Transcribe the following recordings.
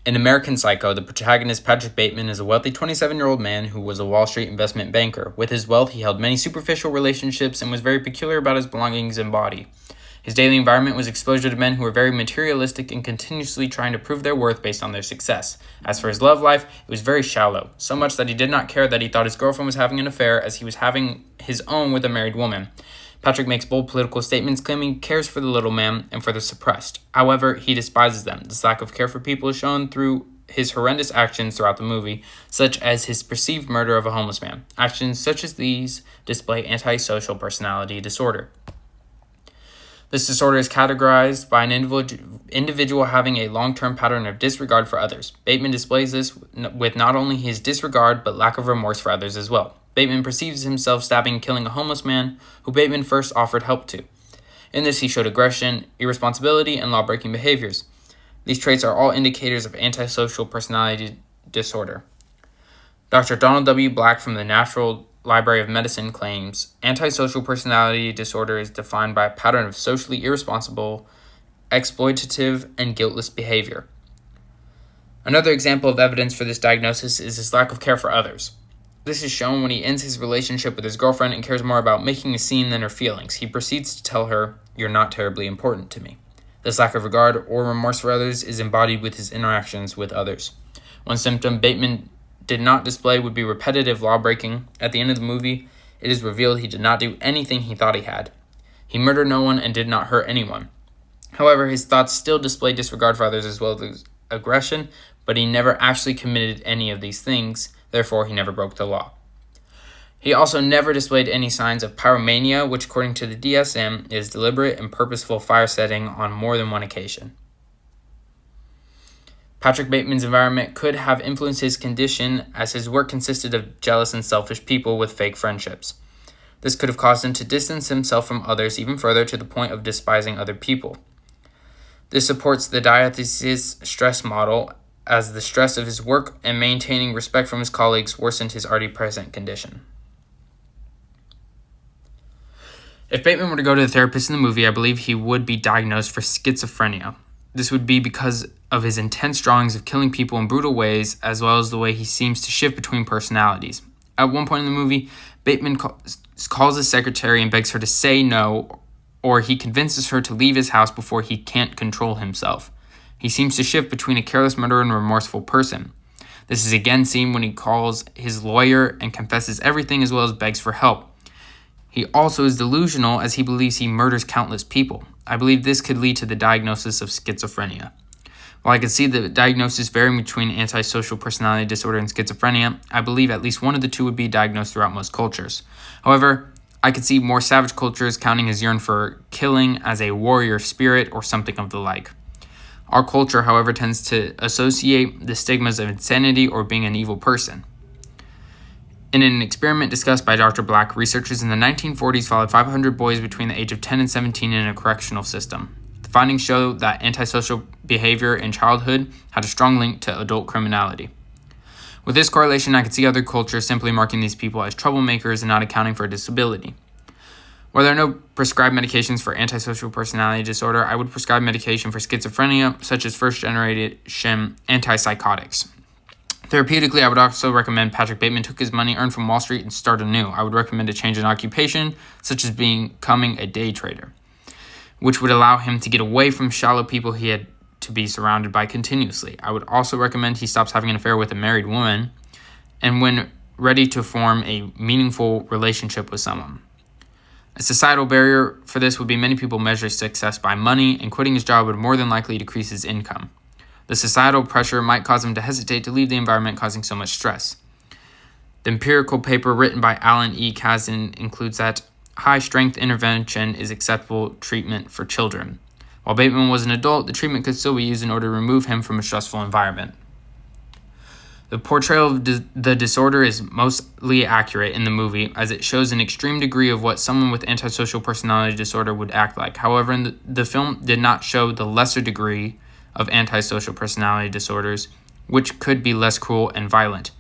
In American Psycho, the protagonist Patrick Bateman is a wealthy 27-year-old man who was a Wall Street investment banker. With his wealth, he held many superficial relationships and was very peculiar about his belongings and body. His daily environment was exposure to men who were very materialistic and continuously trying to prove their worth based on their success. As for his love life, it was very shallow, so much that he did not care that he thought his girlfriend was having an affair as he was having his own with a married woman. Patrick makes bold political statements claiming he cares for the little man and for the suppressed. However, he despises them. This lack of care for people is shown through his horrendous actions throughout the movie, such as his perceived murder of a homeless man. Actions such as these display antisocial personality disorder. This disorder is categorized by an individual having a long-term pattern of disregard for others. Bateman displays this with not only his disregard, but lack of remorse for others as well. Bateman perceives himself stabbing and killing a homeless man who Bateman first offered help to. In this, he showed aggression, irresponsibility, and law-breaking behaviors. These traits are all indicators of antisocial personality disorder. Dr. Donald W. Black from the National Library of Medicine claims, antisocial personality disorder is defined by a pattern of socially irresponsible, exploitative, and guiltless behavior. Another example of evidence for this diagnosis is his lack of care for others. This is shown when he ends his relationship with his girlfriend and cares more about making a scene than her feelings. He proceeds to tell her, "You're not terribly important to me." This lack of regard or remorse for others is embodied with his interactions with others. One symptom Bateman did not display would be repetitive law-breaking. At the end of the movie, it is revealed he did not do anything he thought he had. He murdered no one and did not hurt anyone. However, his thoughts still display disregard for others as well as aggression, but he never actually committed any of these things. Therefore, he never broke the law. He also never displayed any signs of pyromania, which according to the DSM is deliberate and purposeful fire setting on more than one occasion. Patrick Bateman's environment could have influenced his condition, as his work consisted of jealous and selfish people with fake friendships. This could have caused him to distance himself from others even further to the point of despising other people. This supports the diathesis stress model, as the stress of his work and maintaining respect from his colleagues worsened his already present condition. If Bateman were to go to the therapist in the movie, I believe he would be diagnosed for schizophrenia. This would be because of his intense drawings of killing people in brutal ways, as well as the way he seems to shift between personalities. At one point in the movie, Bateman calls his secretary and begs her to say no, or he convinces her to leave his house before he can't control himself. He seems to shift between a careless murderer and a remorseful person. This is again seen when he calls his lawyer and confesses everything as well as begs for help. He also is delusional as he believes he murders countless people. I believe this could lead to the diagnosis of schizophrenia. While I can see the diagnosis varying between antisocial personality disorder and schizophrenia, I believe at least one of the two would be diagnosed throughout most cultures. However, I could see more savage cultures counting his yearn for killing as a warrior spirit or something of the like. Our culture, however, tends to associate the stigmas of insanity or being an evil person. In an experiment discussed by Dr. Black, researchers in the 1940s followed 500 boys between the age of 10 and 17 in a correctional system. The findings show that antisocial behavior in childhood had a strong link to adult criminality. With this correlation, I could see other cultures simply marking these people as troublemakers and not accounting for a disability. While there are no prescribed medications for antisocial personality disorder, I would prescribe medication for schizophrenia, such as first-generation antipsychotics. Therapeutically, I would also recommend Patrick Bateman took his money earned from Wall Street and start anew. I would recommend a change in occupation, such as becoming a day trader, which would allow him to get away from shallow people he had to be surrounded by continuously. I would also recommend he stops having an affair with a married woman, and when ready to form a meaningful relationship with someone. A societal barrier for this would be many people measure success by money, and quitting his job would more than likely decrease his income. The societal pressure might cause him to hesitate to leave the environment causing so much stress. The empirical paper written by Alan E. Kazin includes that high-strength intervention is acceptable treatment for children. While Bateman was an adult, the treatment could still be used in order to remove him from a stressful environment. The portrayal of the disorder is mostly accurate in the movie, as it shows an extreme degree of what someone with antisocial personality disorder would act like. However, the film did not show the lesser degree of antisocial personality disorders, which could be less cruel and violent.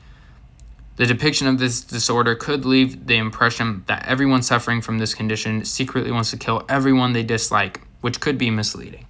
The depiction of this disorder could leave the impression that everyone suffering from this condition secretly wants to kill everyone they dislike, which could be misleading.